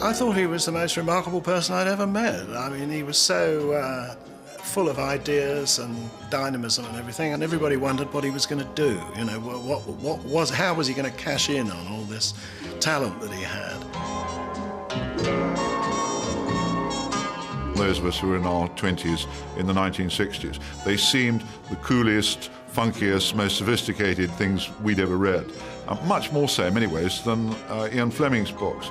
I thought he was the most remarkable person I'd ever met. I mean, he was so full of ideas and dynamism and everything, and everybody wondered what he was going to do. You know, how was he going to cash in on all this talent that he had? Those of us who were in our 20s in the 1960s, they seemed the coolest, funkiest, most sophisticated things we'd ever read. Much more so, in many ways, than Ian Fleming's books.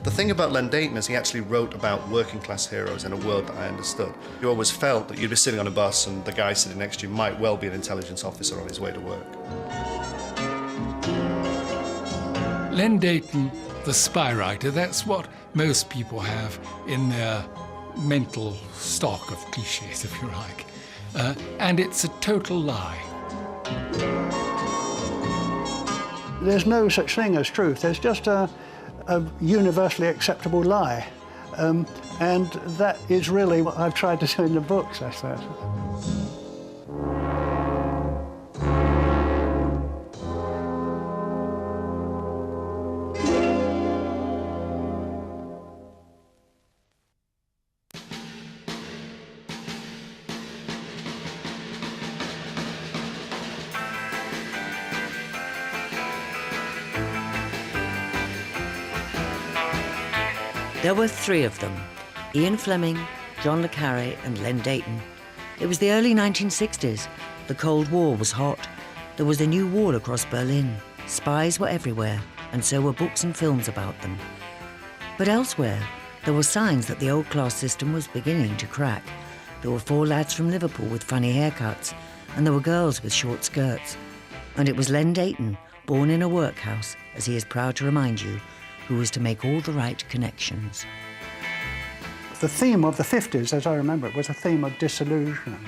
The thing about Len Deighton is he actually wrote about working-class heroes in a world that I understood. You always felt that you'd be sitting on a bus and the guy sitting next to you might well be an intelligence officer on his way to work. Len Deighton, the spy writer, that's what most people have in their mental stock of cliches, if you like. And it's a total lie. There's no such thing as truth. There's just a universally acceptable lie. And that is really what I've tried to do in the books, I suppose. There were three of them, Ian Fleming, John le Carré and Len Deighton. It was the early 1960s. The Cold War was hot. There was a new wall across Berlin. Spies were everywhere, and so were books and films about them. But elsewhere, there were signs that the old class system was beginning to crack. There were 4 lads from Liverpool with funny haircuts, and there were girls with short skirts. And it was Len Deighton, born in a workhouse, as he is proud to remind you, who was to make all the right connections. The theme of the 50s, as I remember it, was a theme of disillusion.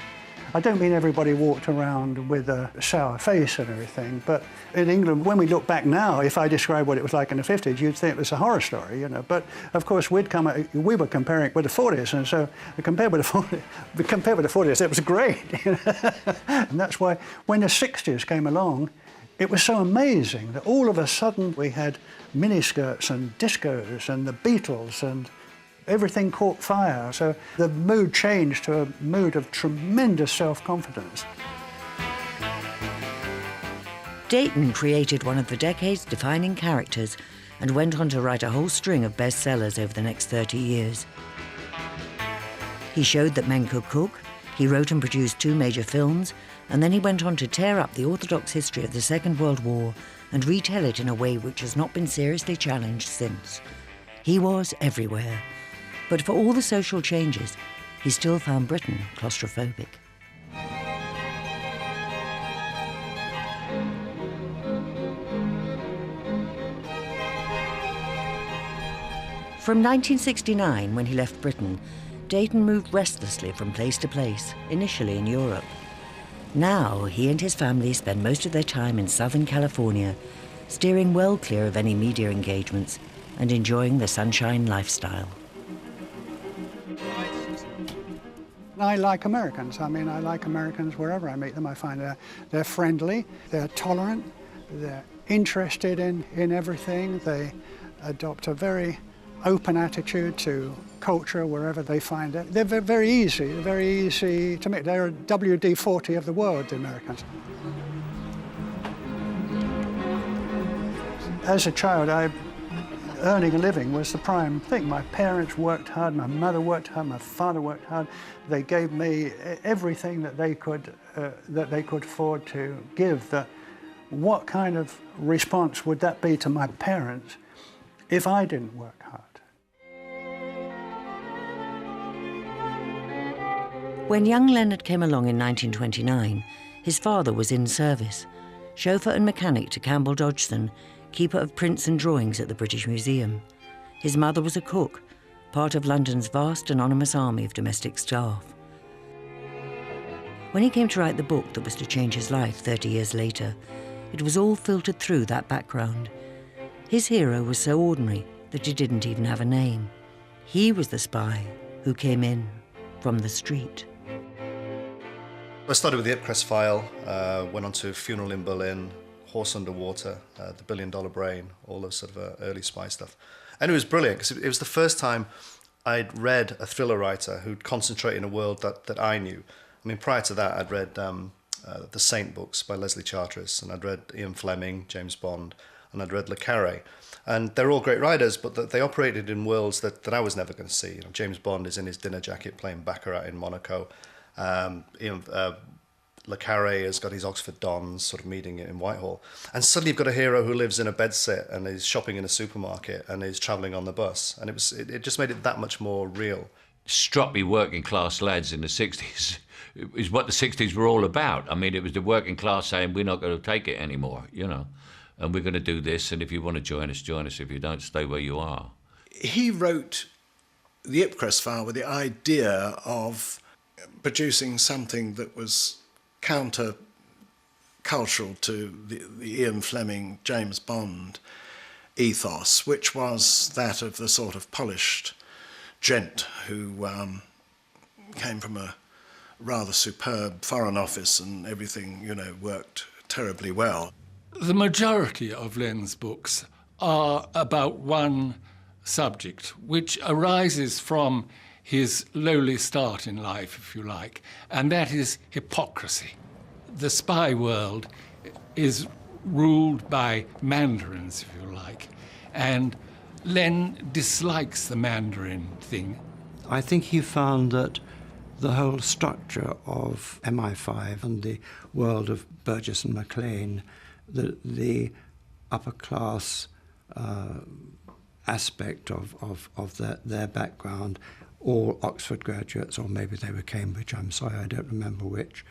I don't mean everybody walked around with a sour face and everything, but in England, when we look back now, if I describe what it was like in the 50s, you'd think it was a horror story, you know. But of course, we were comparing it with the 40s, and so compared with the 40s, it was great. You know? And that's why when the 60s came along, it was so amazing that all of a sudden we had miniskirts and discos and the Beatles and everything caught fire. So the mood changed to a mood of tremendous self-confidence. Deighton created one of the decade's defining characters and went on to write a whole string of bestsellers over the next 30 years. He showed that men could cook, he wrote and produced 2 major films, and then he went on to tear up the orthodox history of the Second World War and retell it in a way which has not been seriously challenged since. He was everywhere. But for all the social changes, he still found Britain claustrophobic. From 1969, when he left Britain, Deighton moved restlessly from place to place, initially in Europe. Now, he and his family spend most of their time in Southern California, steering well clear of any media engagements and enjoying the sunshine lifestyle. I like Americans. I mean, I like Americans wherever I meet them. I find they're friendly, they're tolerant, they're interested in everything. They adopt a very open attitude to culture wherever they find it. They're very easy to meet. They're a WD-40 of the world, the Americans. As a child, earning a living was the prime thing. My parents worked hard, my mother worked hard, my father worked hard. They gave me everything that they could afford to give. What kind of response would that be to my parents if I didn't work hard? When young Leonard came along in 1929, his father was in service, chauffeur and mechanic to Campbell Dodgson, keeper of prints and drawings at the British Museum. His mother was a cook, part of London's vast anonymous army of domestic staff. When he came to write the book that was to change his life 30 years later, it was all filtered through that background. His hero was so ordinary that he didn't even have a name. He was the spy who came in from the street. I started with the Ipcress File, went on to Funeral in Berlin, Horse Underwater, The $1 Billion Brain, all those sort of early spy stuff. And it was brilliant because it was the first time I'd read a thriller writer who'd concentrate in a world that I knew. I mean, prior to that, I'd read the Saint books by Leslie Charteris, and I'd read Ian Fleming, James Bond, and I'd read Le Carré. And they're all great writers, but they operated in worlds that I was never going to see. You know, James Bond is in his dinner jacket playing baccarat in Monaco. Le Carré has got his Oxford Dons sort of meeting in Whitehall. And suddenly you've got a hero who lives in a bedsit and is shopping in a supermarket and is travelling on the bus. And it just made it that much more real. Struck me working class lads in the 60s is what the 60s were all about. I mean, it was the working class saying, we're not going to take it anymore, you know, and we're going to do this, and if you want to join us, join us. If you don't, stay where you are. He wrote the Ipcress File with the idea of producing something that was counter-cultural to the Ian Fleming, James Bond ethos, which was that of the sort of polished gent who came from a rather superb foreign office and everything, you know, worked terribly well. The majority of Len's books are about one subject, which arises from his lowly start in life, if you like, and that is hypocrisy. The spy world is ruled by mandarins, if you like, and Len dislikes the mandarin thing. I think he found that the whole structure of MI5 and the world of Burgess and MacLean, the upper class aspect of their background, all Oxford graduates, or maybe they were Cambridge, I'm sorry, I don't remember which.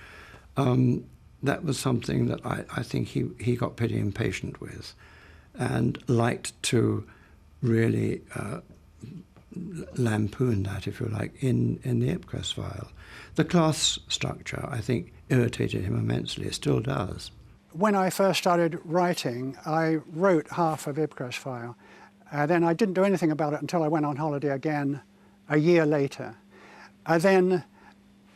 That was something that I think he got pretty impatient with and liked to really lampoon that, if you like, in the Ipcress File. The class structure, I think, irritated him immensely. It still does. When I first started writing, I wrote half of Ipcress File. Then I didn't do anything about it until I went on holiday again a year later. Then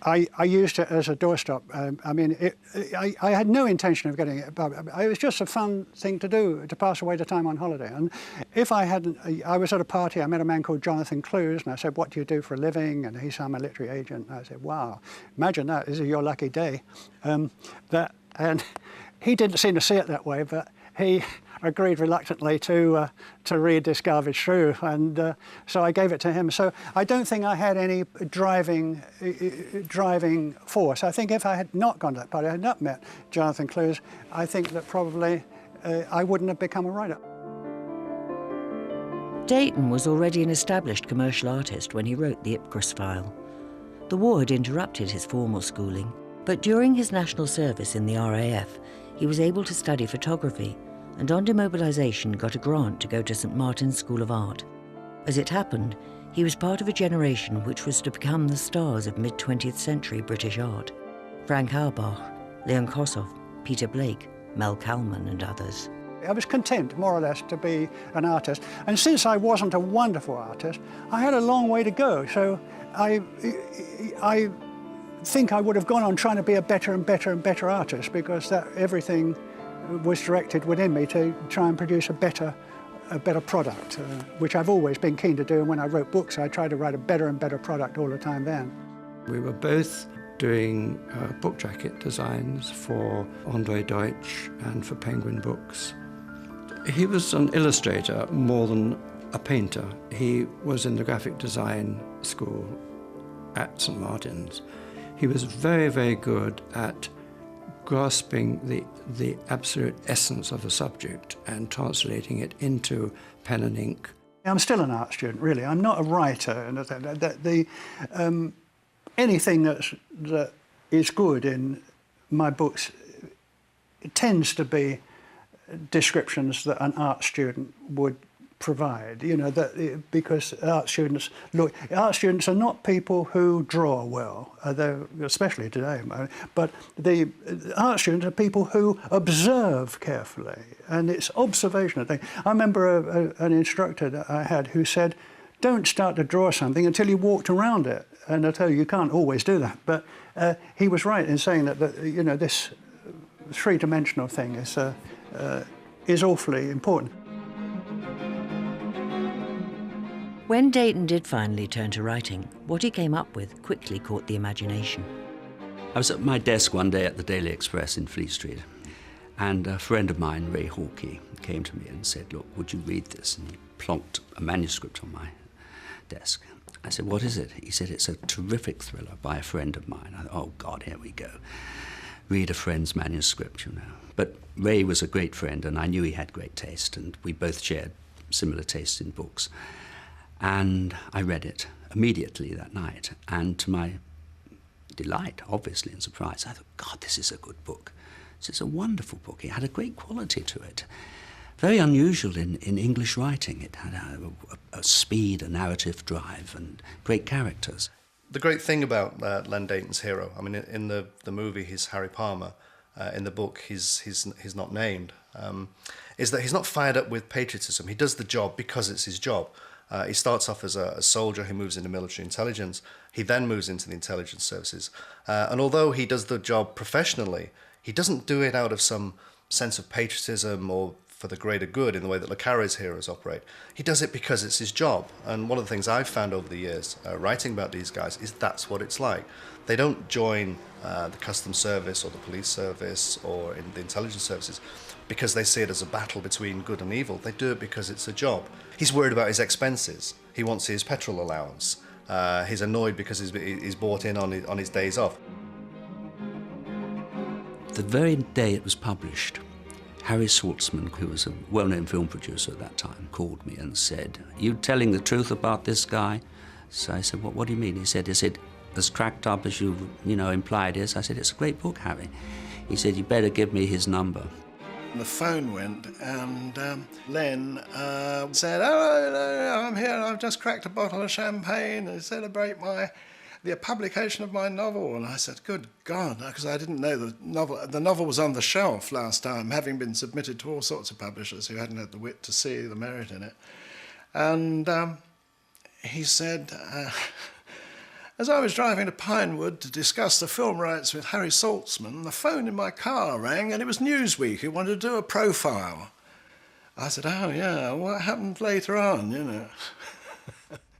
I used it as a doorstop. I had no intention of getting it. It was just a fun thing to do, to pass away the time on holiday. And if I hadn't, I was at a party, I met a man called Jonathan Clues, and I said, "What do you do for a living?" And he said, "I'm a literary agent." And I said, "Wow, imagine that, this is your lucky day." And he didn't seem to see it that way, but he agreed reluctantly to read this garbage through, and so I gave it to him. So I don't think I had any driving force. I think if I had not gone to that party, I had not met Jonathan Clues, I think that probably I wouldn't have become a writer. Deighton was already an established commercial artist when he wrote the Ipcress File. The war had interrupted his formal schooling, but during his national service in the RAF, he was able to study photography, and on demobilisation got a grant to go to St Martin's School of Art. As it happened, he was part of a generation which was to become the stars of mid-20th century British art. Frank Auerbach, Leon Kossoff, Peter Blake, Mel Kalman and others. I was content, more or less, to be an artist. And since I wasn't a wonderful artist, I had a long way to go. So I think I would have gone on trying to be a better and better and better artist, because that everything was directed within me to try and produce a better product, which I've always been keen to do. And when I wrote books, I tried to write a better and better product all the time then. We were both doing book jacket designs for Andre Deutsch and for Penguin Books. He was an illustrator more than a painter. He was in the graphic design school at St Martin's. He was very, very good at grasping the absolute essence of a subject and translating it into pen and ink. I'm still an art student, really. I'm not a writer. Anything that is good in my books, it tends to be descriptions that an art student would provide, you know, because art students are not people who draw well, especially today, but the art students are people who observe carefully, and it's observational thing. I remember an instructor that I had who said, "Don't start to draw something until you walked around it." And I tell you, you can't always do that. But he was right in saying that this three-dimensional thing is awfully important. When Deighton did finally turn to writing, what he came up with quickly caught the imagination. I was at my desk one day at the Daily Express in Fleet Street, and a friend of mine, Ray Hawkey, came to me and said, "Look, would you read this?" And he plonked a manuscript on my desk. I said, "What is it?" He said, "It's a terrific thriller by a friend of mine." I thought, oh, God, here we go. Read a friend's manuscript, you know. But Ray was a great friend, and I knew he had great taste, and we both shared similar tastes in books. And I read it immediately that night, and to my delight, obviously, and surprise, I thought, God, this is a good book. This is a wonderful book. It had a great quality to it. Very unusual in English writing. It had a speed, a narrative drive, and great characters. The great thing about Len Deighton's hero, I mean, in the movie he's Harry Palmer, in the book he's not named, is that he's not fired up with patriotism. He does the job because it's his job. He starts off as a soldier who moves into military intelligence. He then moves into the intelligence services. And although he does the job professionally, he doesn't do it out of some sense of patriotism or for the greater good in the way that Le Carré's heroes operate. He does it because it's his job. And one of the things I've found over the years writing about these guys is that's what it's like. They don't join the customs service or the police service or in the intelligence services because they see it as a battle between good and evil. They do it because it's a job. He's worried about his expenses. He wants his petrol allowance. He's annoyed because he's bought in on his days off. The very day it was published, Harry Saltzman, who was a well-known film producer at that time, called me and said, "Are you telling the truth about this guy?" So I said, what do you mean? He said, as cracked up as you implied is. I said, "It's a great book, Harry." He said, "You better give me his number." The phone went, and Len said, "Oh, I'm here, I've just cracked a bottle of champagne to celebrate the publication of my novel." And I said, "Good God," because I didn't know the novel was on the shelf last time, having been submitted to all sorts of publishers who hadn't had the wit to see the merit in it. And he said, as I was driving to Pinewood to discuss the film rights with Harry Saltzman, the phone in my car rang, and it was Newsweek who wanted to do a profile. I said, "Oh, yeah, what happened later on, you know?"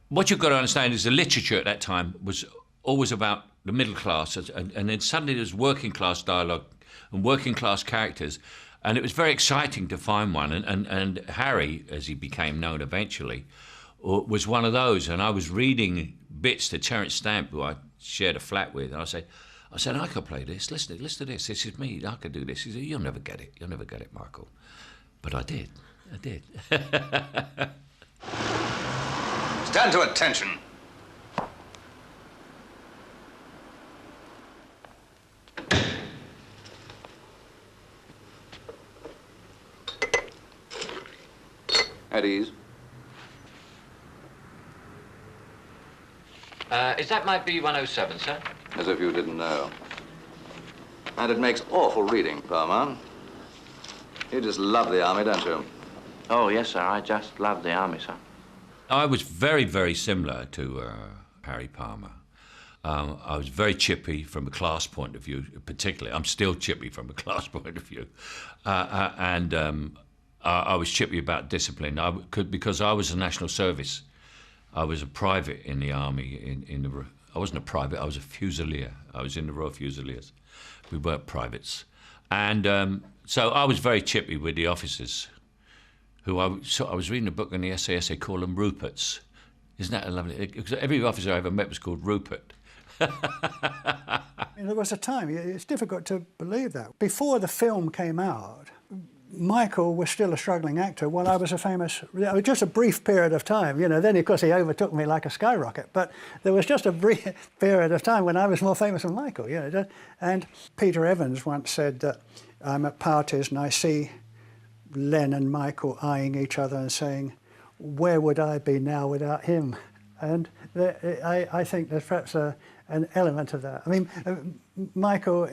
What you've got to understand is the literature at that time was always about the middle class, and then suddenly there's working class dialogue and working class characters, and it was very exciting to find one. And Harry, as he became known eventually, was one of those. And I was reading bits to Terence Stamp, who I shared a flat with, and I said, "I could play this. Listen to this. This is me. I could do this." He said, "You'll never get it. You'll never get it, Michael." But I did. Stand to attention. At ease. Is that my B107, sir? As if you didn't know. And it makes awful reading, Palmer. You just love the army, don't you? Oh, yes, sir. I just love the army, sir. I was very, very similar to Harry Palmer. I was very chippy from a class point of view, particularly. I'm still chippy from a class point of view. I was chippy about discipline because I was a national service. I was a private in the army. I wasn't a private, I was a fusilier. I was in the Royal Fusiliers. We weren't privates. And so I was very chippy with the officers, who I was reading a book in the SAS, they call them Ruperts. Isn't that a lovely... Because every officer I ever met was called Rupert. There was a time, it's difficult to believe that. Before the film came out, Michael was still a struggling actor while I was a famous... Just a brief period of time, then of course he overtook me like a skyrocket, but there was just a brief period of time when I was more famous than Michael, And Peter Evans once said that I'm at parties and I see Len and Michael eyeing each other and saying, "Where would I be now without him?" And I think there's perhaps an element of that. I mean, Michael,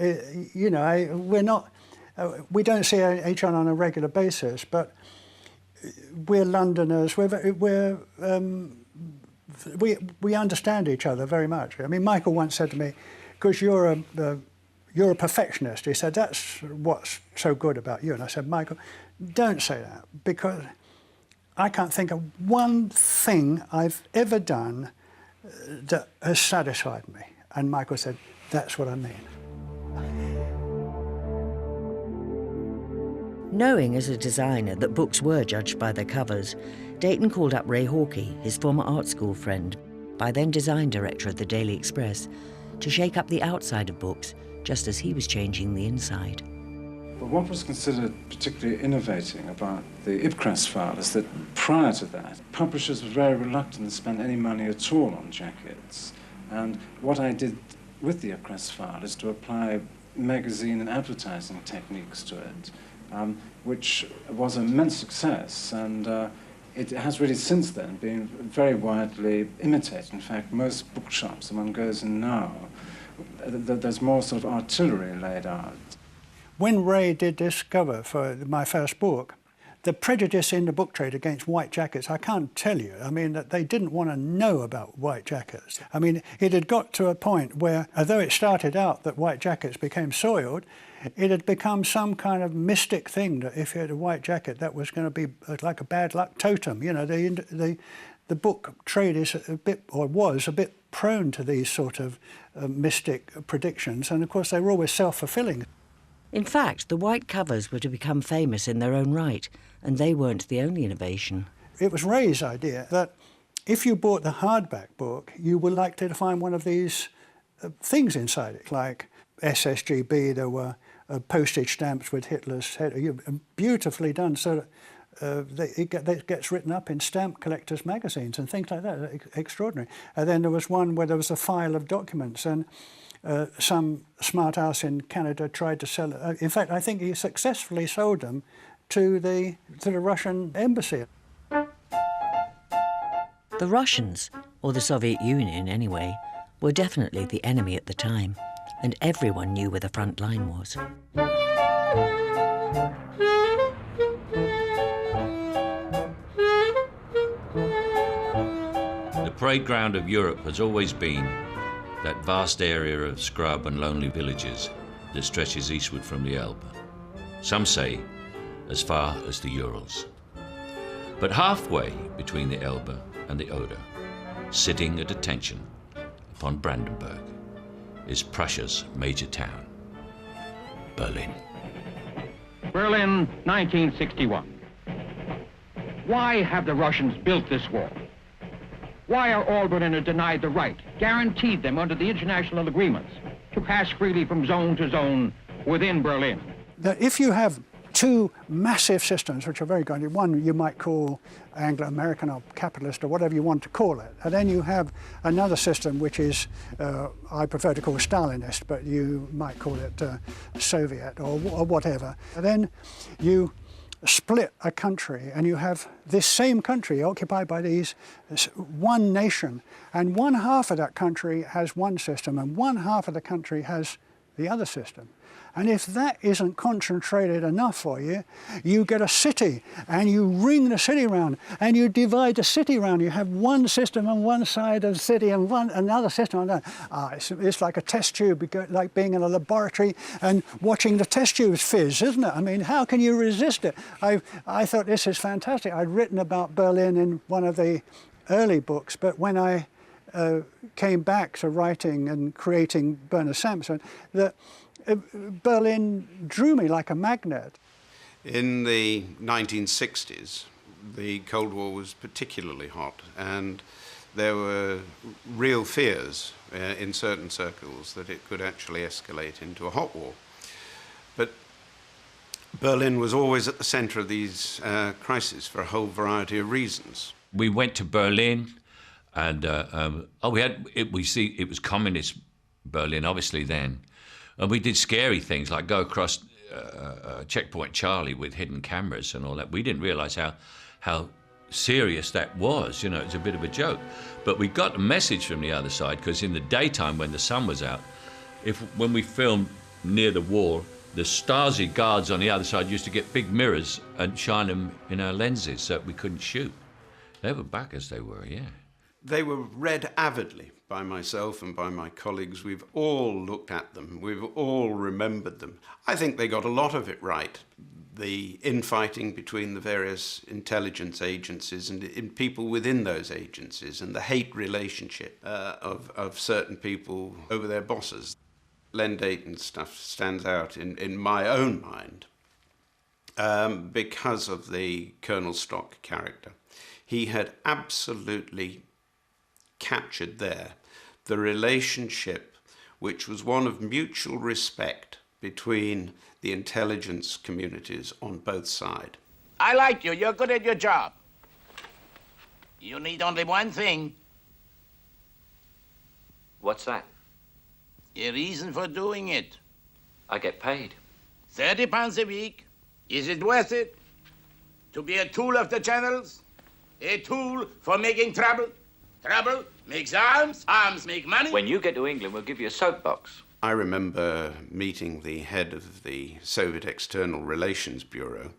we don't see each other on a regular basis, but we're Londoners. We're we understand each other very much. I mean, Michael once said to me, because you're a perfectionist, he said, that's what's so good about you. And I said, Michael, don't say that, because I can't think of one thing I've ever done that has satisfied me. And Michael said, that's what I mean. Knowing as a designer that books were judged by their covers, Deighton called up Ray Hawkey, his former art school friend, by then design director of the Daily Express, to shake up the outside of books, just as he was changing the inside. But what was considered particularly innovating about the Ipcress File is that prior to that, publishers were very reluctant to spend any money at all on jackets. And what I did with the Ipcress File is to apply magazine and advertising techniques to it, which was an immense success, and it has really since then been very widely imitated. In fact, most bookshops, one goes in now, there's more sort of artillery laid out. When Ray did this cover for my first book, the prejudice in the book trade against white jackets, I can't tell you. I mean, that they didn't want to know about white jackets. I mean, it had got to a point where, although it started out that white jackets became soiled, it had become some kind of mystic thing that if you had a white jacket, that was going to be like a bad luck totem. You know, the book trade is a bit, or was a bit prone to these sort of mystic predictions, and of course they were always self-fulfilling. In fact, the white covers were to become famous in their own right, and they weren't the only innovation. It was Ray's idea that if you bought the hardback book, you were likely to find one of these things inside it, like SSGB. There were postage stamps with Hitler's head, beautifully done, so it gets written up in stamp collectors' magazines and things like that. Extraordinary. And then there was one where there was a file of documents, and some smart ass in Canada tried to sell it. In fact, I think he successfully sold them to the Russian embassy. The Russians, or the Soviet Union anyway, were definitely the enemy at the time, and everyone knew where the front line was. The parade ground of Europe has always been that vast area of scrub and lonely villages that stretches eastward from the Elbe. Some say as far as the Urals. But halfway between the Elbe and the Oder, sitting at attention upon Brandenburg, is Prussia's major town, Berlin. Berlin, 1961. Why have the Russians built this wall? Why are all Berliners denied the right, guaranteed them under the international agreements, to pass freely from zone to zone within Berlin? That if you have two massive systems, which are very good, one you might call Anglo-American or capitalist or whatever you want to call it, and then you have another system which is, I prefer to call Stalinist, but you might call it Soviet or whatever. And then you split a country and you have this same country occupied by these one nation, and one half of that country has one system and one half of the country has the other system. And if that isn't concentrated enough for you, you get a city and you ring the city round and you divide the city round. You have one system on one side of the city and another system on that. It's like a test tube, like being in a laboratory and watching the test tubes fizz, isn't it? I mean, how can you resist it? I thought this is fantastic. I'd written about Berlin in one of the early books, but when I came back to writing and creating Bernard Samson, Berlin drew me like a magnet. In the 1960s, the Cold War was particularly hot, and there were real fears in certain circles that it could actually escalate into a hot war. But Berlin was always at the center of these crises for a whole variety of reasons. We went to Berlin, and it was communist Berlin, obviously then. And we did scary things like go across Checkpoint Charlie with hidden cameras and all that. We didn't realize how serious that was. You know, it's a bit of a joke. But we got a message from the other side, because in the daytime when the sun was out, when we filmed near the wall, the Stasi guards on the other side used to get big mirrors and shine them in our lenses so we couldn't shoot. They were back as they were, yeah. They were read avidly by myself and by my colleagues. We've all looked at them. We've all remembered them. I think they got a lot of it right. The infighting between the various intelligence agencies and in people within those agencies, and the hate relationship of certain people over their bosses. Len Deighton's stuff stands out in my own mind because of the Colonel Stock character. He had absolutely captured there the relationship which was one of mutual respect between the intelligence communities on both sides. I like you. You're good at your job. You need only one thing. What's that? A reason for doing it. I get paid. £30 a week. Is it worth it? To be a tool of the channels? A tool for making trouble? Trouble makes arms, arms make money. When you get to England, we'll give you a soapbox. I remember meeting the head of the Soviet External Relations Bureau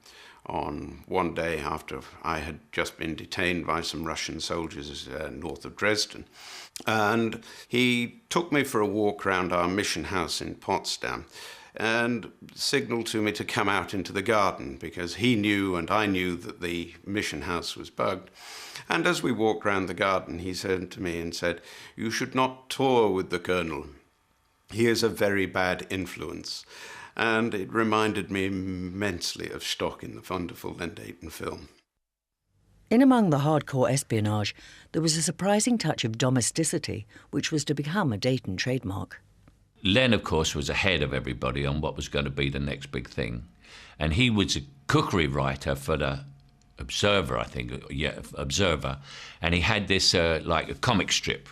on one day after I had just been detained by some Russian soldiers north of Dresden. And he took me for a walk around our mission house in Potsdam and signaled to me to come out into the garden because he knew and I knew that the mission house was bugged. And as we walked round the garden, he said to me and said, "You should not tour with the Colonel. He is a very bad influence." And it reminded me immensely of Stock in the wonderful Len Deighton film. In among the hardcore espionage, there was a surprising touch of domesticity, which was to become a Deighton trademark. Len, of course, was ahead of everybody on what was going to be the next big thing. And he was a cookery writer for the Observer, I think, yeah, Observer. And he had this, like a comic strip.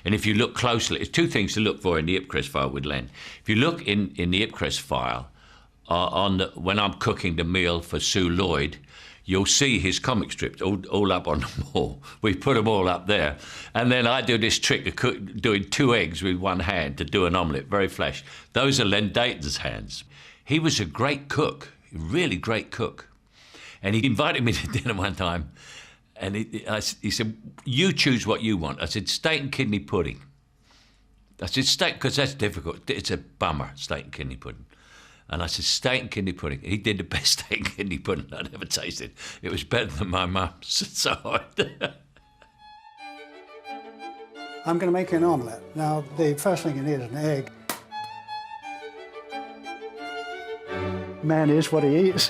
And if you look closely, it's two things to look for in the Ipcress File with Len. If you look in the Ipcress File, when I'm cooking the meal for Sue Lloyd, you'll see his comic strips all up on the wall. We put them all up there. And then I do this trick of doing 2 eggs with one hand to do an omelette, very flash. Those are Len Deighton's hands. He was a great cook, a really great cook. And he invited me to dinner one time, and he said, "You choose what you want." I said, "Steak and kidney pudding." I said, "Steak," because that's difficult. It's a bummer, steak and kidney pudding. And I said, "Steak and kidney pudding." He did the best steak and kidney pudding I'd ever tasted. It was better than my mum's. So I'm going to make you an omelette. Now, the first thing you need is an egg. Man is what he eats.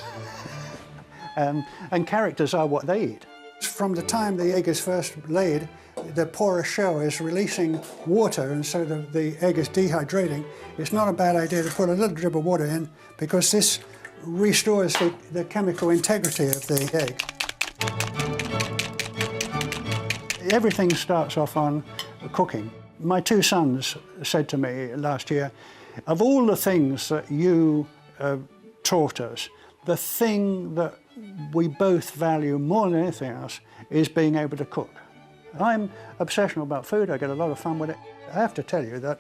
And characters are what they eat. From the time the egg is first laid, the porous shell is releasing water, and so the egg is dehydrating. It's not a bad idea to put a little drip of water in because this restores the chemical integrity of the egg. Everything starts off on cooking. My 2 sons said to me last year, "Of all the things that you taught us, the thing that we both value more than anything else is being able to cook." I'm obsessional about food. I get a lot of fun with it. I have to tell you that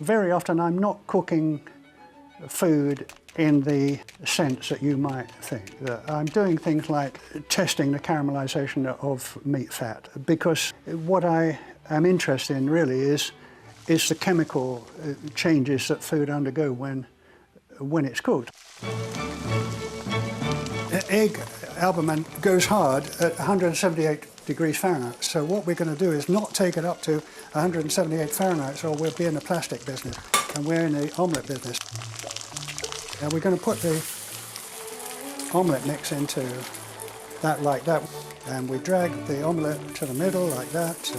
very often I'm not cooking food in the sense that you might think. That I'm doing things like testing the caramelization of meat fat, because what I am interested in really is the chemical changes that food undergo when it's cooked. Egg albumin goes hard at 178 degrees Fahrenheit. So what we're going to do is not take it up to 178 Fahrenheit, or we'll be in the plastic business, and we're in the omelette business. Now we're going to put the omelette mix into that like that, and we drag the omelette to the middle like that. So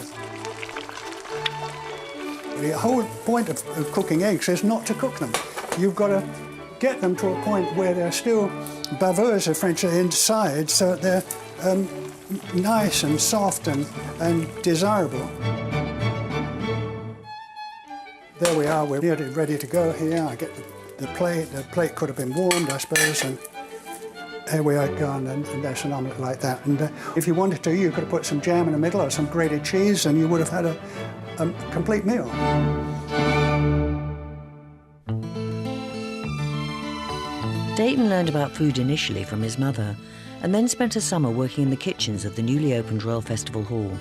the whole point of cooking eggs is not to cook them. You've got to get them to a point where they're still baveurs, as French, inside, so that they're nice and soft and desirable. There we are, we're nearly ready to go here. I get the plate. The plate could have been warmed, I suppose, and here we are gone, and there's an omelette like that. And if you wanted to, you could have put some jam in the middle or some grated cheese, and you would have had a complete meal. Deighton learned about food initially from his mother, and then spent a summer working in the kitchens of the newly opened Royal Festival Hall.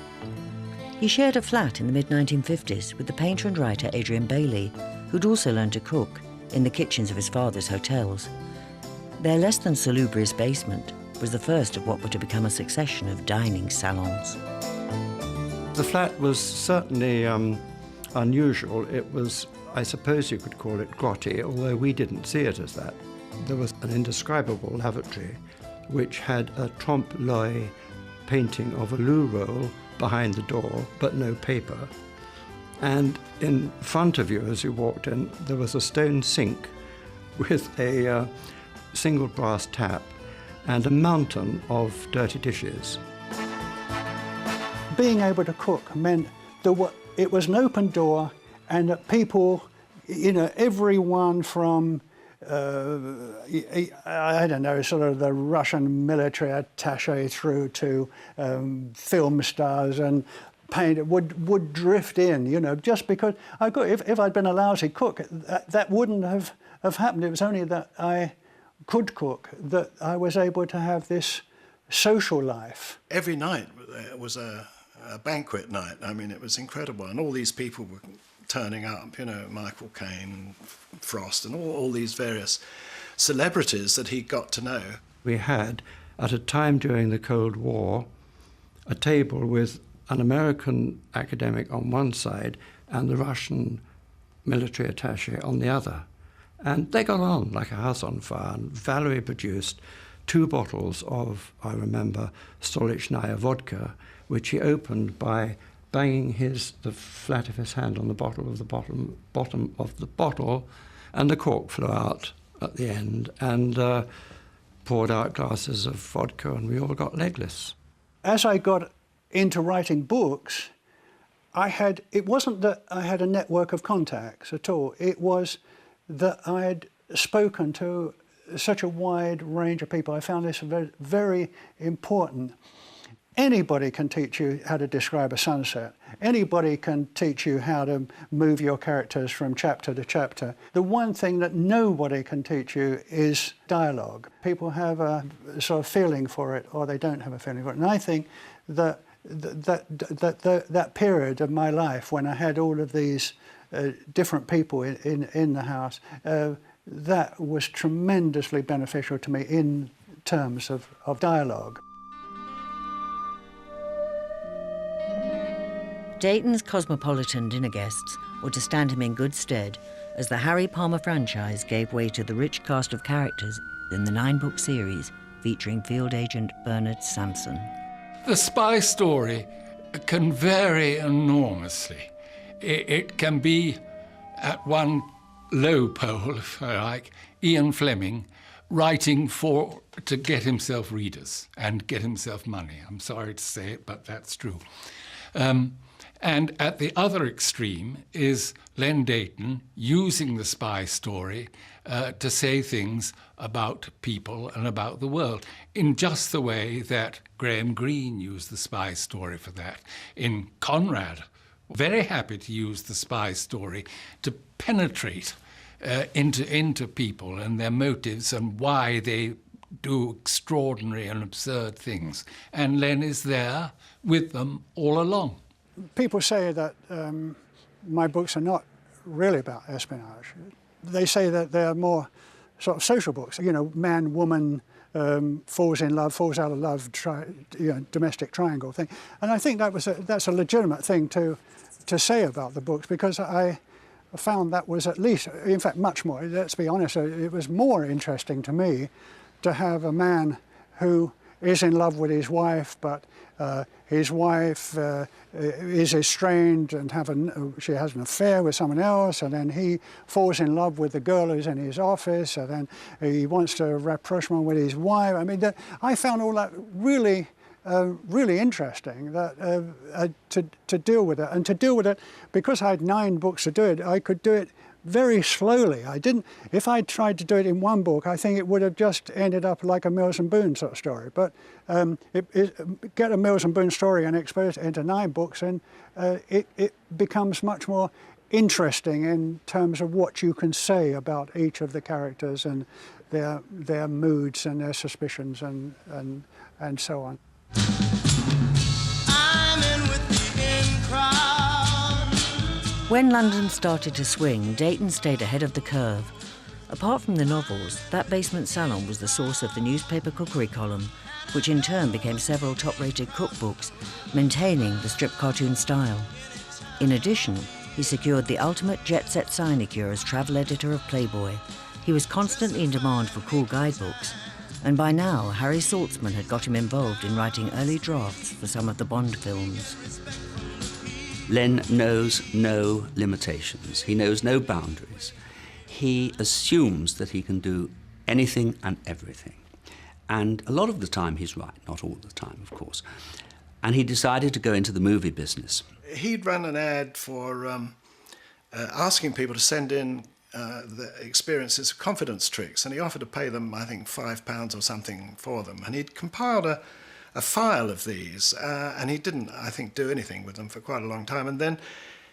He shared a flat in the mid-1950s with the painter and writer Adrian Bailey, who'd also learned to cook in the kitchens of his father's hotels. Their less than salubrious basement was the first of what were to become a succession of dining salons. The flat was certainly unusual. It was, I suppose you could call it grotty, although we didn't see it as that. There was an indescribable lavatory which had a trompe-l'oeil painting of a loo roll behind the door, but no paper. And in front of you as you walked in, there was a stone sink with a single brass tap and a mountain of dirty dishes. Being able to cook meant that it was an open door, and that people, you know, everyone from, I don't know, sort of the Russian military attaché through to film stars and painter would drift in, you know, just because if I'd been a lousy cook, that wouldn't have happened. It was only that I could cook that I was able to have this social life. Every night was a banquet night. I mean, it was incredible, and all these people were turning up, you know, Michael Caine, Frost, and all these various celebrities that he got to know. We had, at a time during the Cold War, a table with an American academic on one side and the Russian military attaché on the other. And they got on like a house on fire, and Valerie produced 2 bottles of, I remember, Stolichnaya vodka, which he opened by banging the flat of his hand on the bottom of the bottle, and the cork flew out at the end, and poured out glasses of vodka, and we all got legless. As I got into writing books, it wasn't that I had a network of contacts at all. It was that I had spoken to such a wide range of people. I found this very, very important. Anybody can teach you how to describe a sunset. Anybody can teach you how to move your characters from chapter to chapter. The one thing that nobody can teach you is dialogue. People have a sort of feeling for it, or they don't have a feeling for it. And I think that that period of my life when I had all of these different people in the house, that was tremendously beneficial to me in terms of dialogue. Deighton's cosmopolitan dinner guests were to stand him in good stead as the Harry Palmer franchise gave way to the rich cast of characters in the 9-book series featuring field agent Bernard Samson. The spy story can vary enormously. It can be, at one low pole, if I like, Ian Fleming writing to get himself readers and get himself money. I'm sorry to say it, but that's true. And at the other extreme is Len Deighton using the spy story to say things about people and about the world in just the way that Graham Greene used the spy story for that. In Conrad, very happy to use the spy story to penetrate into people and their motives and why they do extraordinary and absurd things. And Len is there with them all along. People say that my books are not really about espionage. They say that they're more sort of social books, you know, man, woman, falls in love, falls out of love, domestic triangle thing. And I think that's a legitimate thing to say about the books, because I found that was at least, in fact, much more, let's be honest, it was more interesting to me to have a man who is in love with his wife, but his wife is estranged and she has an affair with someone else, and then he falls in love with the girl who's in his office, and then he wants to rapprochement with his wife. I mean, I found all that really, really interesting to deal with it, and to deal with it because I had 9 books to do it. I could do it very slowly. If I'd tried to do it in one book, I think it would have just ended up like a Mills and Boon sort of story. But get a Mills and Boon story and expose it into 9 books, and it becomes much more interesting in terms of what you can say about each of the characters and their moods and their suspicions and so on. I'm in with the When London started to swing, Deighton stayed ahead of the curve. Apart from the novels, that basement salon was the source of the newspaper cookery column, which in turn became several top-rated cookbooks, maintaining the strip cartoon style. In addition, he secured the ultimate jet-set sinecure as travel editor of Playboy. He was constantly in demand for cool guidebooks, and by now Harry Saltzman had got him involved in writing early drafts for some of the Bond films. Len knows no limitations. He knows no boundaries. He assumes that he can do anything and everything. And a lot of the time he's right, not all the time, of course. And he decided to go into the movie business. He'd run an ad for asking people to send in the experiences of confidence tricks, and he offered to pay them, I think, £5 or something for them. And he'd compiled a file of these, and he didn't, I think, do anything with them for quite a long time. And then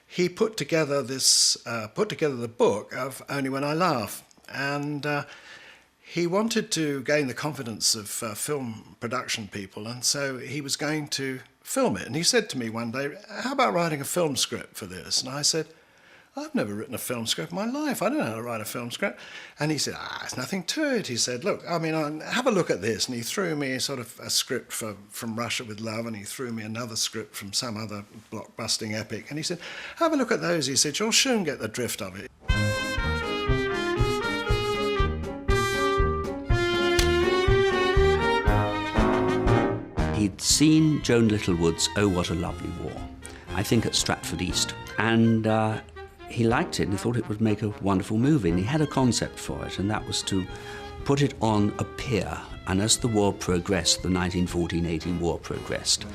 he put together the book of Only When I Laugh, and he wanted to gain the confidence of film production people, and so he was going to film it. And he said to me one day, "How about writing a film script for this?" And I said, "I've never written a film script in my life. I don't know how to write a film script." And he said, "There's nothing to it." He said, "Look, I mean, have a look at this." And he threw me sort of a script from Russia with Love, and he threw me another script from some other blockbusting epic. And he said, "Have a look at those." He said, "You'll soon get the drift of it." He'd seen Joan Littlewood's Oh, What a Lovely War, I think at Stratford East. And he liked it and he thought it would make a wonderful movie. And he had a concept for it, and that was to put it on a pier. And as the war progressed, the 1914-18 war progressed,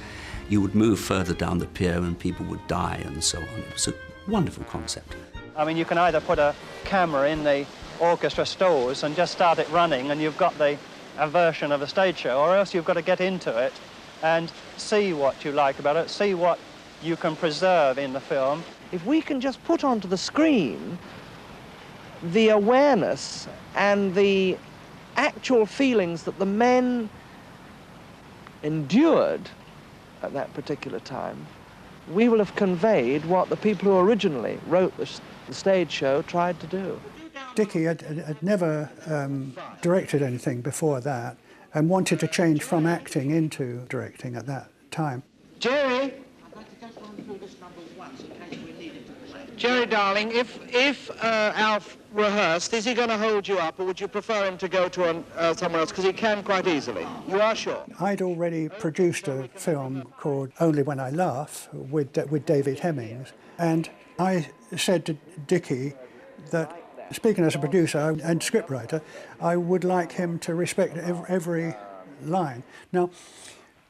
you would move further down the pier and people would die and so on. It was a wonderful concept. I mean, you can either put a camera in the orchestra stores and just start it running and you've got a version of a stage show, or else you've got to get into it and see what you like about it, see what you can preserve in the film. If we can just put onto the screen the awareness and the actual feelings that the men endured at that particular time, we will have conveyed what the people who originally wrote the stage show tried to do. Dickie had never directed anything before that and wanted to change from acting into directing at that time. Jerry! Jerry, darling, if Alf rehearsed, is he going to hold you up, or would you prefer him to go to somewhere else? Because he can quite easily. You are sure? I'd already produced a film called Only When I Laugh with David Hemmings, and I said to Dickie that, speaking as a producer and scriptwriter, I would like him to respect every line. Now,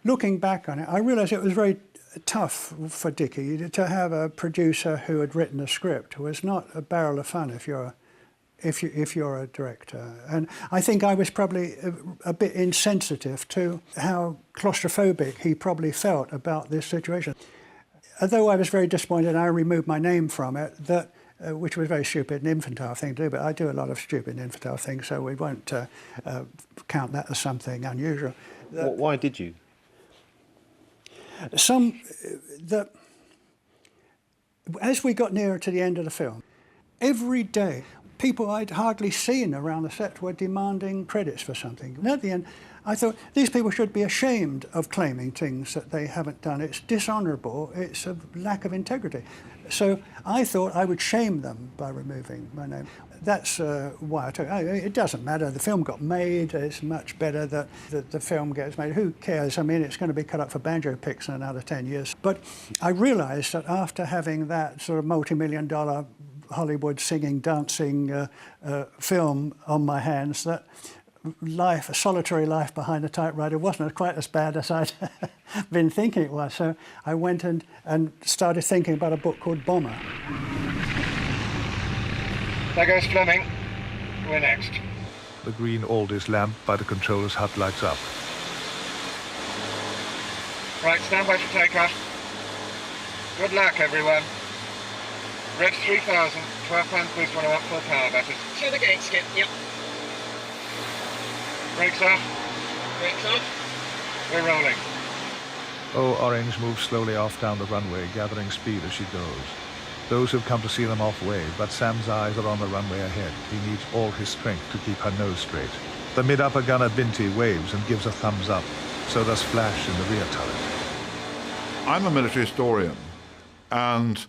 looking back on it, I realise it was very tough for Dickie to have a producer who had written a script. It was not a barrel of fun if you're a director. And I think I was probably a bit insensitive to how claustrophobic he probably felt about this situation. Although I was very disappointed and I removed my name from it, which was a very stupid and infantile thing to do, but I do a lot of stupid and infantile things, so we won't count that as something unusual. Why did you? As we got nearer to the end of the film, every day, people I'd hardly seen around the set were demanding credits for something. And at the end, I thought, these people should be ashamed of claiming things that they haven't done. It's dishonourable, it's a lack of integrity. So I thought I would shame them by removing my name. That's why I took it. It doesn't matter, the film got made, it's much better that the film gets made. Who cares? I mean, it's going to be cut up for banjo picks in another 10 years. But I realised that after having that sort of multi-million-dollar Hollywood singing, dancing film on my hands, that life, a solitary life behind a typewriter, wasn't quite as bad as I'd been thinking it was. So I went and started thinking about a book called Bomber. There goes Fleming. We're next. The green Aldis lamp by the controller's hut lights up. Right, stand by for takeoff. Good luck, everyone. Red 3000, 12 pounds boost when I want full power, that is. Show the gate, Skip, yep. Brakes off. Brakes off. We're rolling. Oh, Orange moves slowly off down the runway, gathering speed as she goes. Those who've come to see them off wave, but Sam's eyes are on the runway ahead. He needs all his strength to keep her nose straight. The mid-upper gunner Binti waves and gives a thumbs up. So does Flash in the rear turret. I'm a military historian, and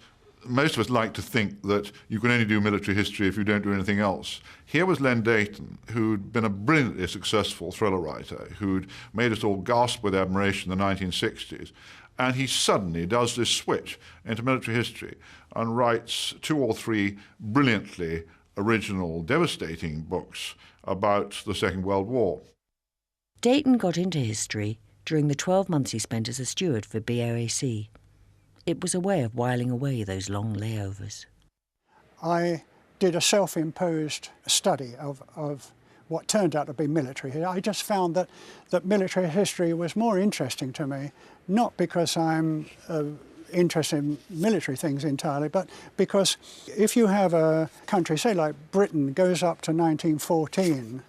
most of us like to think that you can only do military history if you don't do anything else. Here was Len Deighton, who'd been a brilliantly successful thriller writer, who'd made us all gasp with admiration in the 1960s, and he suddenly does this switch into military history and writes 2 or 3 brilliantly original, devastating books about the Second World War. Deighton got into history during the 12 months he spent as a steward for BOAC. It was a way of whiling away those long layovers. I did a self-imposed study of what turned out to be military. I just found that military history was more interesting to me, not because I'm interested in military things entirely, but because if you have a country, say like Britain, goes up to 1914,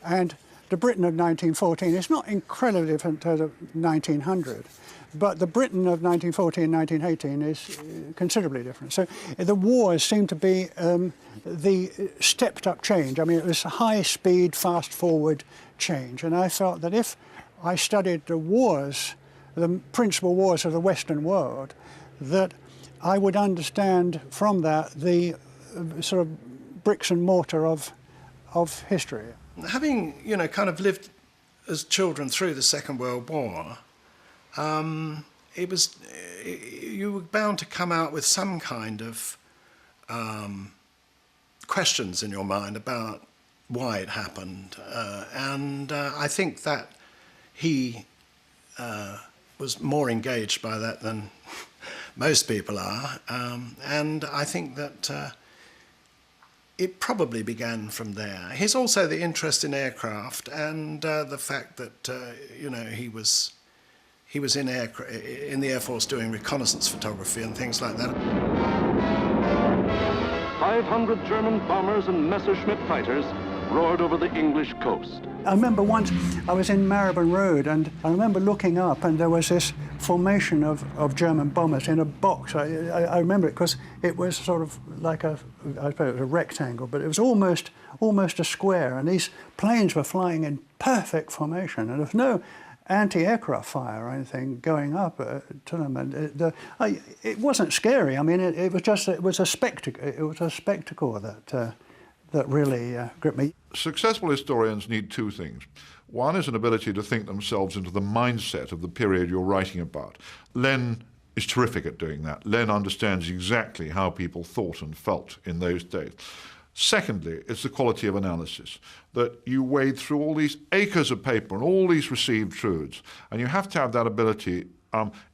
and the Britain of 1914 is not incredibly different to the 1900, but the Britain of 1914 1918 is considerably different. So the wars seem to be the stepped up change. I mean, it was a high speed, fast forward change, and I felt that if I studied the wars, the principal wars of the Western world, that I would understand from that the sort of bricks and mortar of history. Having, you know, kind of lived as children through the Second World War, you were bound to come out with some kind of questions in your mind about why it happened, and I think that he was more engaged by that than most people are, and I think that it probably began from there. He's also the interest in aircraft and the fact that you know, he was in the Air Force doing reconnaissance photography and things like that. 500 German bombers and Messerschmitt fighters roared over the English coast. I remember once I was in Marylebone Road, and I remember looking up, and there was this formation of German bombers in a box. I remember it because it was sort of like I suppose it was a rectangle, but it was almost a square, and these planes were flying in perfect formation, and there was no anti-aircraft fire or anything going up to them, and it wasn't scary. I mean, it was a spectacle. It was a spectacle that really gripped me. Successful historians need 2 things. One is an ability to think themselves into the mindset of the period you're writing about. Len is terrific at doing that. Len understands exactly how people thought and felt in those days. Secondly, it's the quality of analysis, that you wade through all these acres of paper and all these received truths, and you have to have that ability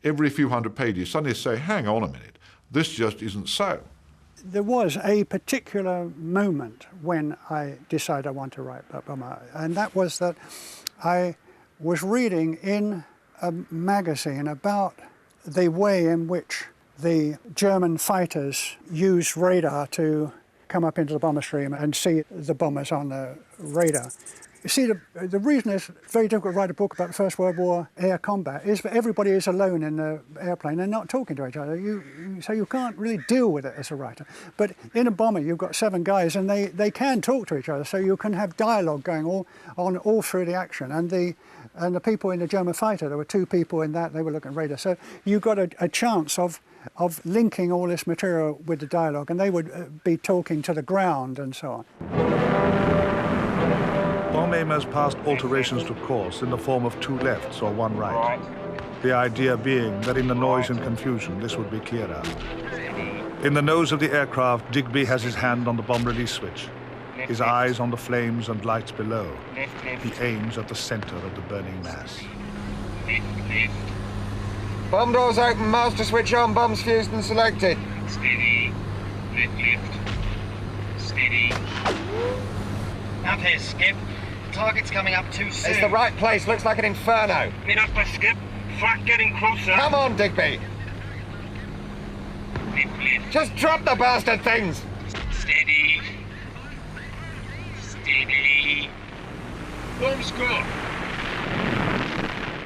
every few hundred pages suddenly say, hang on a minute, this just isn't so. There was a particular moment when I decided I want to write about Burma, and that was that I was reading in a magazine about the way in which the German fighters used radar to come up into the bomber stream and see the bombers on the radar. You see, the reason it's very difficult to write a book about the First World War air combat is that everybody is alone in the airplane and not talking to each other. So you can't really deal with it as a writer. But in a bomber, you've got 7 guys, and they can talk to each other, so you can have dialogue going all through the action. And the people in the German fighter, there were 2 people in that, they were looking at radar. So you got a chance of linking all this material with the dialogue, and they would be talking to the ground and so on. Bomb aimers passed alterations to course in the form of 2 lefts or 1 right. The idea being that in the noise and confusion, this would be clearer. In the nose of the aircraft, Digby has his hand on the bomb release switch, his eyes on the flames and lights below. He aims at the center of the burning mass. Bomb doors open, master switch on, bombs fused and selected. Steady. Lift. Steady. Up here, Skip. Target's coming up too soon. It's the right place, looks like an inferno. Mid upper, Skip. Flak getting closer. Come on, Digby. Lift. Just drop the bastard things. Steady. Steady. Bomb's gone.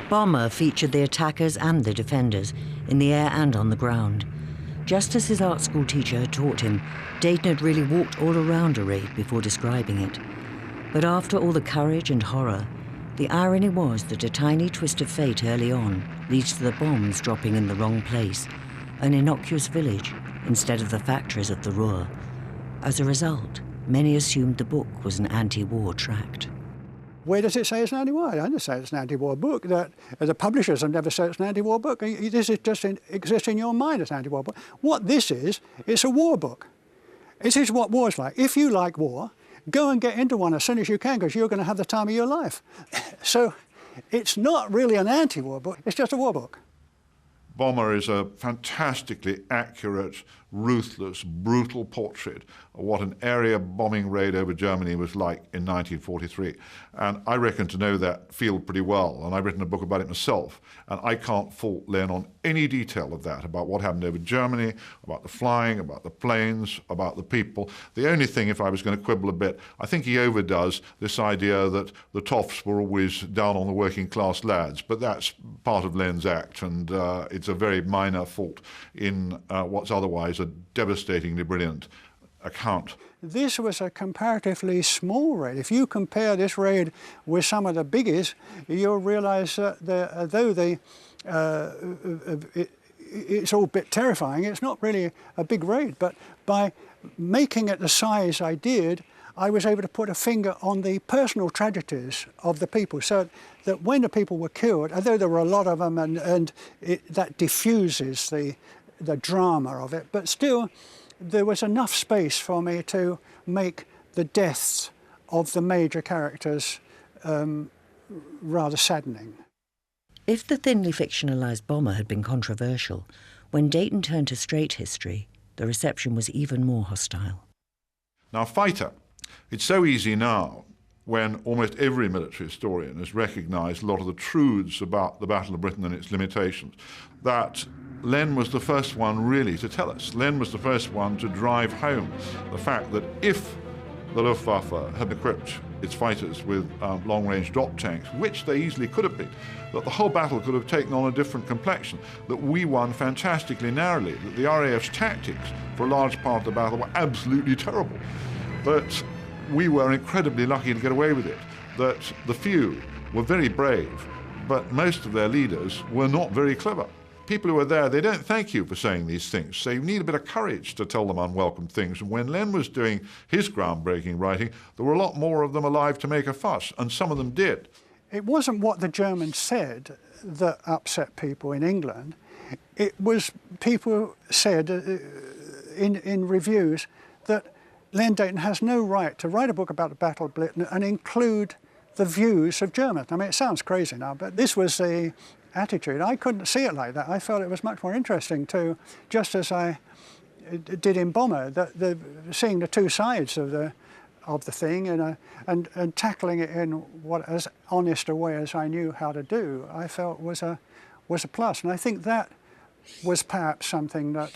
Bomber featured the attackers and the defenders, in the air and on the ground. Just as his art school teacher had taught him, Deighton had really walked all around a raid before describing it. But after all the courage and horror, the irony was that a tiny twist of fate early on leads to the bombs dropping in the wrong place, an innocuous village, instead of the factories of the Ruhr. As a result, many assumed the book was an anti-war tract. Where does it say it's an anti-war? I don't say it's an anti-war book. That the publishers have never said it's an anti-war book. This is just exists in your mind as an anti-war book. What this is, it's a war book. This is what war's like. If you like war, go and get into one as soon as you can, because you're going to have the time of your life. So it's not really an anti-war book, it's just a war book. Bomber is a fantastically accurate, ruthless, brutal portrait of what an area bombing raid over Germany was like in 1943. And I reckon to know that field pretty well, and I've written a book about it myself, and I can't fault Len on any detail of that, about what happened over Germany, about the flying, about the planes, about the people. The only thing, if I was going to quibble a bit, I think he overdoes this idea that the toffs were always down on the working class lads, but that's part of Len's act, and it's a very minor fault in what's otherwise a devastatingly brilliant account. This was a comparatively small raid. If you compare this raid with some of the biggies, you'll realise that though it's all a bit terrifying, it's not really a big raid. But by making it the size I did, I was able to put a finger on the personal tragedies of the people, so that when the people were killed, although there were a lot of them, and that diffuses the drama of it, but still there was enough space for me to make the deaths of the major characters rather saddening. If the thinly fictionalised bomber had been controversial, when Deighton turned to straight history, the reception was even more hostile. Now, fighter. It's so easy now, when almost every military historian has recognised a lot of the truths about the Battle of Britain and its limitations, that Len was the first one really to tell us. Len was the first one to drive home the fact that if the Luftwaffe had equipped its fighters with long-range drop tanks, which they easily could have been, that the whole battle could have taken on a different complexion, that we won fantastically narrowly, that the RAF's tactics for a large part of the battle were absolutely terrible. But we were incredibly lucky to get away with it, that the few were very brave, but most of their leaders were not very clever. People who are there, they don't thank you for saying these things, so you need a bit of courage to tell them unwelcome things. And when Len was doing his groundbreaking writing, there were a lot more of them alive to make a fuss, and some of them did. It wasn't what the Germans said that upset people in England. It was people said in reviews that Len Deighton has no right to write a book about the Battle of Britain and include the views of Germans. I mean, it sounds crazy now, but this was the attitude. I couldn't see it like that. I felt it was much more interesting to, just as I did in Bomber, seeing the two sides of the thing and tackling it in what as honest a way as I knew how to do, I felt was a plus. And I think that was perhaps something that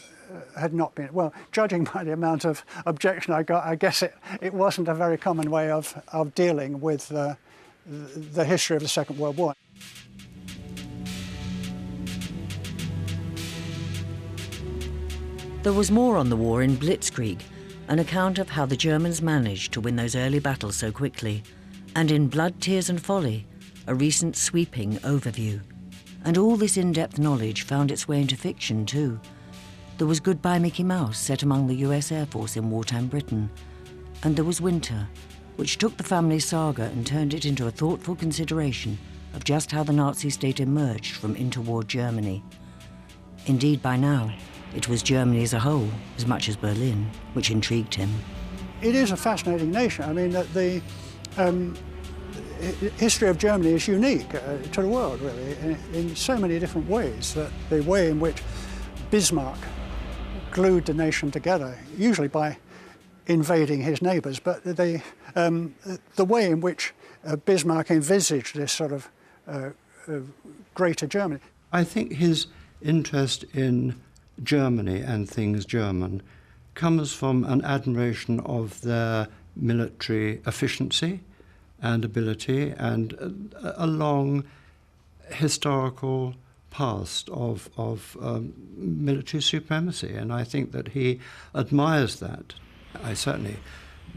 had not been, well, judging by the amount of objection I got, I guess it wasn't a very common way of dealing with the history of the Second World War. There was more on the war in Blitzkrieg, an account of how the Germans managed to win those early battles so quickly, and in Blood, Tears and Folly, a recent sweeping overview. And all this in-depth knowledge found its way into fiction too. There was Goodbye Mickey Mouse, set among the US Air Force in wartime Britain. And there was Winter, which took the family saga and turned it into a thoughtful consideration of just how the Nazi state emerged from interwar Germany. Indeed, by now, it was Germany as a whole, as much as Berlin, which intrigued him. It is a fascinating nation. I mean, that the history of Germany is unique to the world, really, in so many different ways. That the way in which Bismarck glued the nation together, usually by invading his neighbours, but the way in which Bismarck envisaged this sort of greater Germany. I think his interest in Germany and things German comes from an admiration of their military efficiency and ability and a long historical, past of military supremacy, and I think that he admires that. I certainly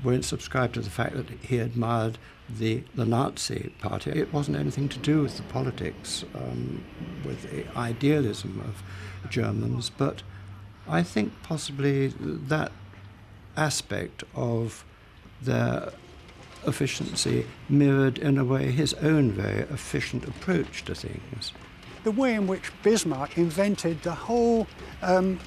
won't subscribe to the fact that he admired the Nazi Party. It wasn't anything to do with the politics, with the idealism of Germans, but I think possibly that aspect of their efficiency mirrored in a way his own very efficient approach to things. The way in which Bismarck invented the whole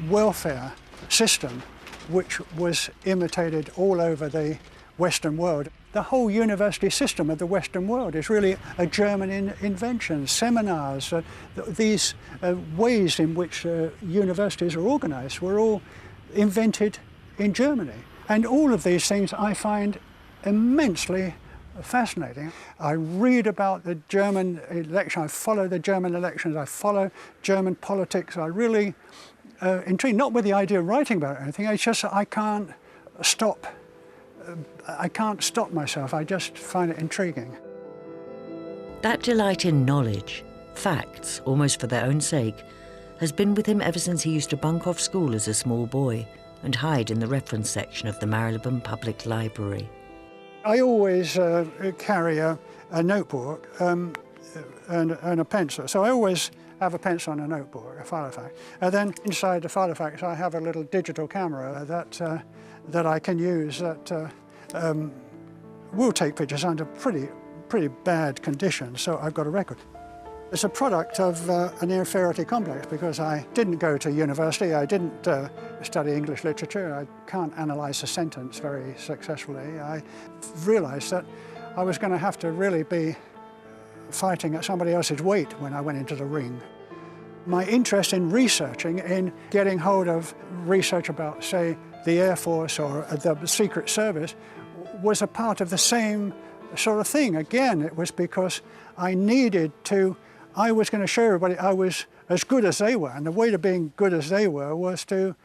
welfare system, which was imitated all over the Western world. The whole university system of the Western world is really a German invention. Seminars, these ways in which universities are organized were all invented in Germany. And all of these things I find immensely fascinating. I read about the German election, I follow the German elections, I follow German politics. I really intrigued, not with the idea of writing about it or anything, it's just I can't stop myself. I just find it intriguing. That delight in knowledge, facts, almost for their own sake, has been with him ever since he used to bunk off school as a small boy and hide in the reference section of the Marylebone Public Library. I always carry a notebook and a pencil, so I always have a pencil and a notebook, a filofax. And then inside the filofax I have a little digital camera that I can use that will take pictures under pretty bad conditions, so I've got a record. It's a product of an inferiority complex because I didn't go to university, I didn't study English literature, I can't analyse a sentence very successfully. I realised that I was going to have to really be fighting at somebody else's weight when I went into the ring. My interest in researching, in getting hold of research about, say, the Air Force or the Secret Service, was a part of the same sort of thing. Again, it was because I was going to show everybody I was as good as they were, and the way to being good as they were was to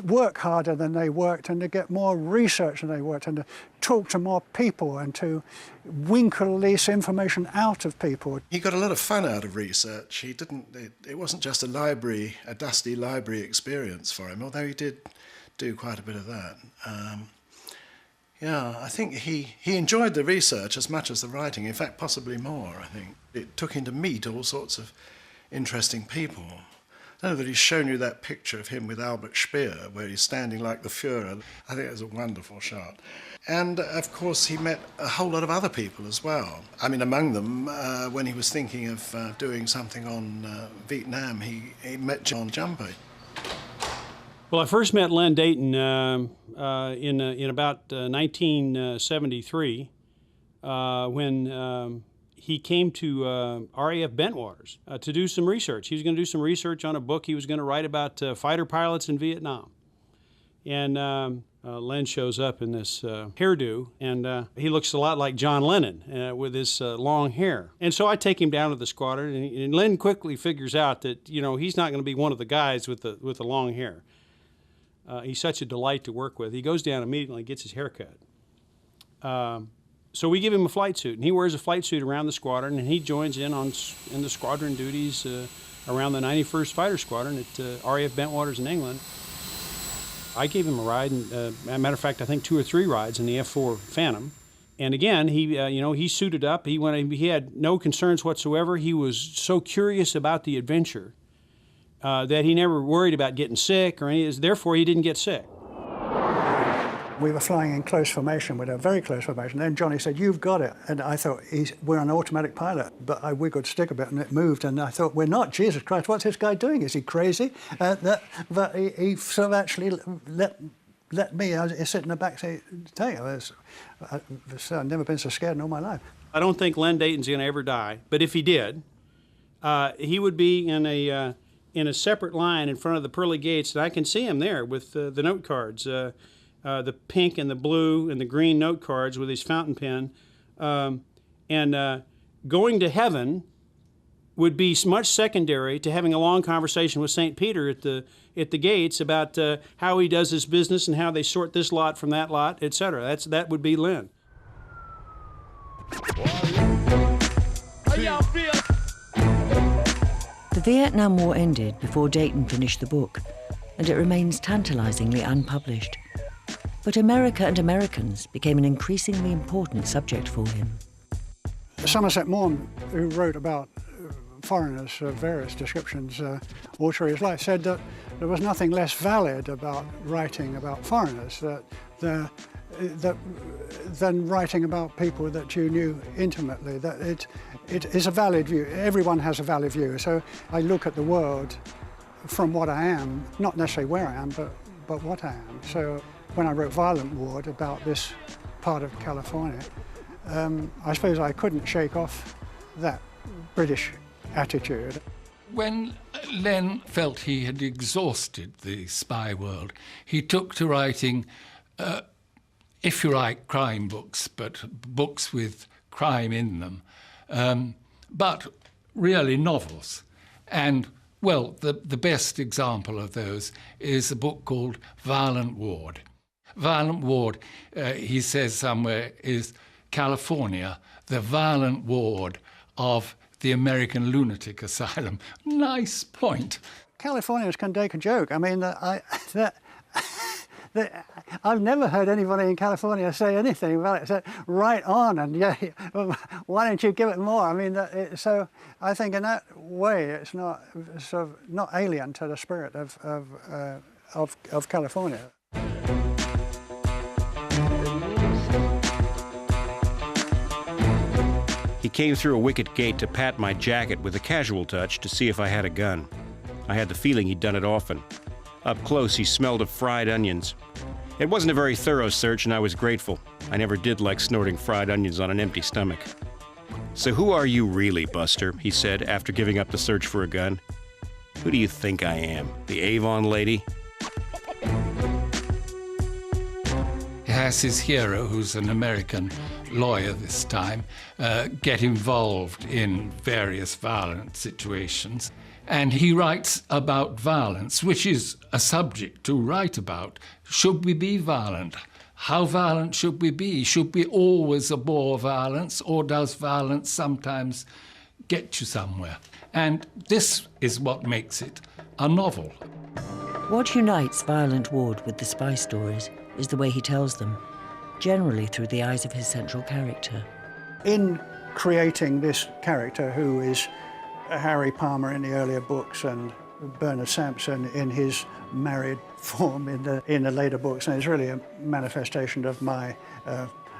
work harder than they worked and to get more research than they worked and to talk to more people and to winkle this information out of people. He got a lot of fun out of research. It wasn't just a dusty library experience for him, although he did do quite a bit of that. Yeah, I think he enjoyed the research as much as the writing, in fact, possibly more, I think. It took him to meet all sorts of interesting people. I know that he's shown you that picture of him with Albert Speer, where he's standing like the Führer. I think it was a wonderful shot. And, of course, he met a whole lot of other people as well. I mean, among them, when he was thinking of doing something on Vietnam, he met John Jumpy. Well, I first met Len Deighton in about 1973 when he came to RAF Bentwaters to do some research. He was going to do some research on a book he was going to write about fighter pilots in Vietnam. And Len shows up in this hairdo, and he looks a lot like John Lennon with his long hair. And so I take him down to the squadron, and Len quickly figures out that, you know, he's not going to be one of the guys with the long hair. He's such a delight to work with. He goes down immediately and gets his hair cut. So we give him a flight suit, and he wears a flight suit around the squadron, and he joins in the squadron duties around the 91st Fighter Squadron at RAF Bentwaters in England. I gave him a ride, and as a matter of fact, I think 2 or 3 rides in the F-4 Phantom. And again, he suited up. He had no concerns whatsoever. He was so curious about the adventure that he never worried about getting sick or any. Therefore, he didn't get sick. We were flying in close formation, with a very close formation. Then Johnny said, "You've got it." And I thought, we're an automatic pilot. But I wiggled stick a bit and it moved. And I thought, we're not. Jesus Christ, what's this guy doing? Is he crazy? But he sort of actually let me sit in the back seat. I've never been so scared in all my life. I don't think Len Deighton's going to ever die. But if he did, he would be in a separate line in front of the pearly gates. And I can see him there with the note cards. The pink and the blue and the green note cards with his fountain pen. And going to heaven would be much secondary to having a long conversation with St. Peter at the gates about how he does his business and how they sort this lot from that lot, etc. That would be Len. The Vietnam War ended before Deighton finished the book, and it remains tantalizingly unpublished. But America and Americans became an increasingly important subject for him. Somerset Maugham, who wrote about foreigners of various descriptions all through his life, said that there was nothing less valid about writing about foreigners than writing about people that you knew intimately. That it is a valid view. Everyone has a valid view. So I look at the world from what I am, not necessarily where I am, but what I am. So when I wrote Violent Ward about this part of California, I suppose I couldn't shake off that British attitude. When Len felt he had exhausted the spy world, he took to writing, if you like, crime books, but books with crime in them, but really novels. And, well, the best example of those is a book called Violent Ward. Violent Ward, he says somewhere, is California, the violent ward of the American lunatic asylum. Nice point. Californians can take a joke. I mean, I've never heard anybody in California say anything about it. So, right on, and yeah, why don't you give it more? I mean, so I think in that way, it's not sort of not alien to the spirit of California. He came through a wicket gate to pat my jacket with a casual touch to see if I had a gun. I had the feeling he'd done it often. Up close, he smelled of fried onions. It wasn't a very thorough search, and I was grateful. I never did like snorting fried onions on an empty stomach. "So who are you really, Buster?" he said after giving up the search for a gun. "Who do you think I am, the Avon lady?" He has his hero, who's an American lawyer this time, get involved in various violent situations. And he writes about violence, which is a subject to write about. Should we be violent? How violent should we be? Should we always abhor violence, or does violence sometimes get you somewhere? And this is what makes it a novel. What unites Violent Ward with the spy stories is the way he tells them, generally through the eyes of his central character. In creating this character, who is Harry Palmer in the earlier books and Bernard Samson in his married form in the later books, and it's really a manifestation of my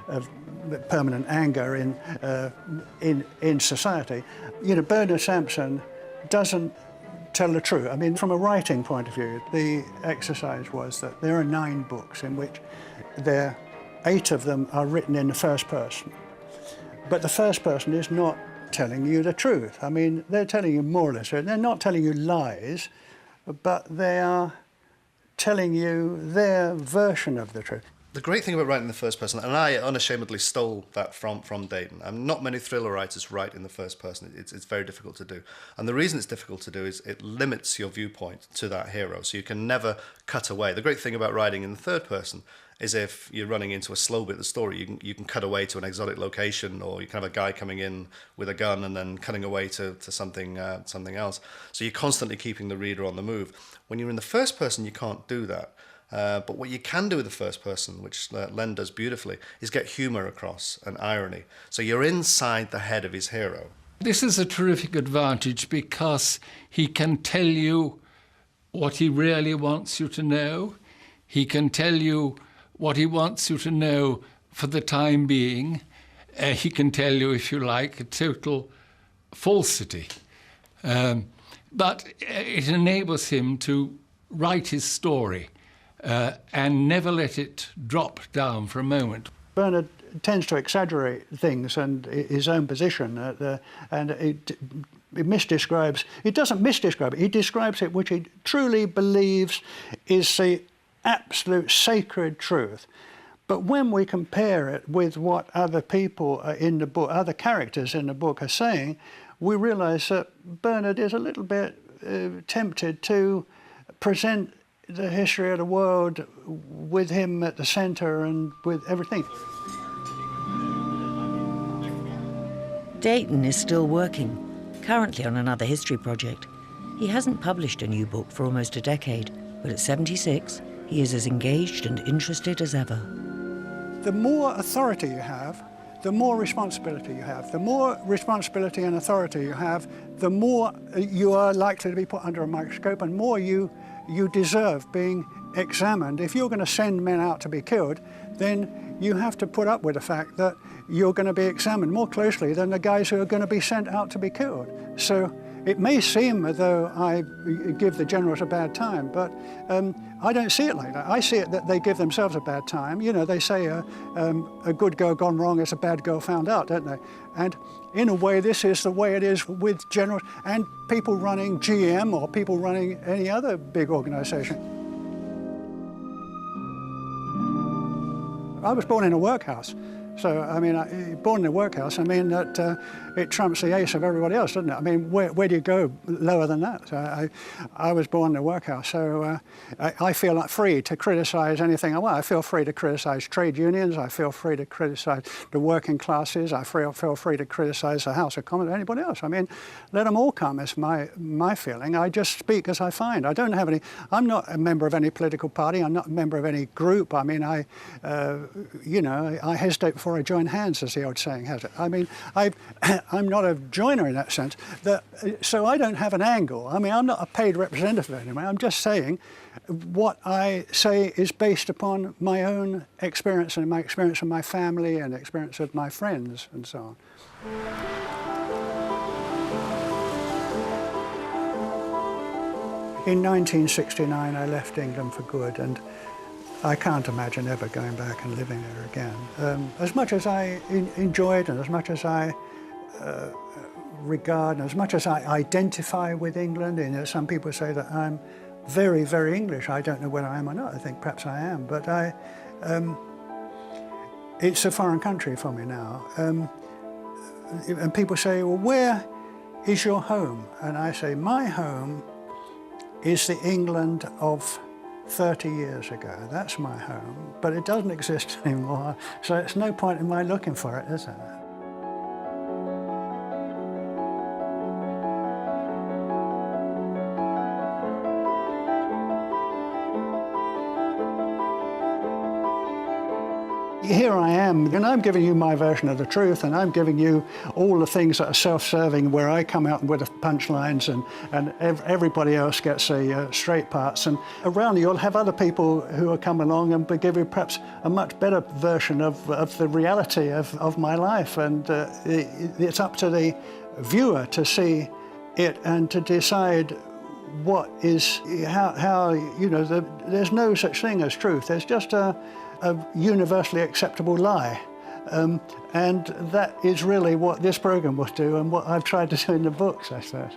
of permanent anger in society. You know, Bernard Samson doesn't tell the truth. I mean, from a writing point of view, the exercise was that there are 9 books in which 8 of them are written in the first person. But the first person is not telling you the truth. I mean, they're telling you more or less. They're not telling you lies, but they are telling you their version of the truth. The great thing about writing in the first person, and I unashamedly stole that from Deighton, not many thriller writers write in the first person. It's very difficult to do. And the reason it's difficult to do is it limits your viewpoint to that hero, so you can never cut away. The great thing about writing in the third person is if you're running into a slow bit of the story, you can cut away to an exotic location, or you can have a guy coming in with a gun and then cutting away to something else. So you're constantly keeping the reader on the move. When you're in the first person, you can't do that. But what you can do with the first person, which Len does beautifully, is get humour across and irony. So you're inside the head of his hero. This is a terrific advantage because he can tell you what he really wants you to know. He can tell you what he wants you to know for the time being. He can tell you, if you like, a total falsity. But it enables him to write his story and never let it drop down for a moment. Bernard tends to exaggerate things and his own position, and it misdescribes. It doesn't misdescribe it. He describes it which he truly believes is the absolute sacred truth. But when we compare it with what other people in the book, other characters in the book are saying, we realise that Bernard is a little bit tempted to present the history of the world with him at the centre and with everything. Deighton is still working, currently on another history project. He hasn't published a new book for almost a decade, but at 76, he is as engaged and interested as ever. The more authority you have, the more responsibility you have. The more responsibility and authority you have, the more you are likely to be put under a microscope and more you deserve being examined. If you're going to send men out to be killed, then you have to put up with the fact that you're going to be examined more closely than the guys who are going to be sent out to be killed. So it may seem as though I give the generals a bad time, but I don't see it like that. I see it that they give themselves a bad time. You know, they say a good girl gone wrong is a bad girl found out, don't they? And in a way, this is the way it is with generals and people running GM or people running any other big organization. I was born in a workhouse. So, I mean, born in a workhouse, I mean, that it trumps the ace of everybody else, doesn't it? I mean, where do you go lower than that? So I was born in a workhouse, so I feel like free to criticize anything I want. I feel free to criticize trade unions. I feel free to criticize the working classes. I feel free to criticize the House of Commons, anybody else. I mean, let them all come, is my feeling. I just speak as I find. I don't have any, I'm not a member of any political party. I'm not a member of any group. I mean, you know, I hesitate before I join hands, as the old saying has it. I mean, I'm not a joiner in that sense, so I don't have an angle. I mean, I'm not a paid representative anyway. I'm just saying what I say is based upon my own experience and my experience of my family and experience of my friends and so on. In 1969, I left England for good, and I can't imagine ever going back and living there again. As much as I enjoyed and as much as I regard and as much as I identify with England, you know, some people say that I'm very, very English. I don't know whether I am or not. I think perhaps I am, but it's a foreign country for me now. And people say, well, where is your home? And I say, my home is the England of 30 years ago. That's my home, but it doesn't exist anymore, so it's no point in my looking for it, is there? Here I am, and I'm giving you my version of the truth, and I'm giving you all the things that are self-serving, where I come out with the punchlines and everybody else gets the straight parts. And around you'll have other people who will come along and give you perhaps a much better version of the reality of my life. And it's up to the viewer to see it and to decide what is, how you know, there's no such thing as truth. There's just a universally acceptable lie. And that is really what this program will do and what I've tried to do in the books, I suppose.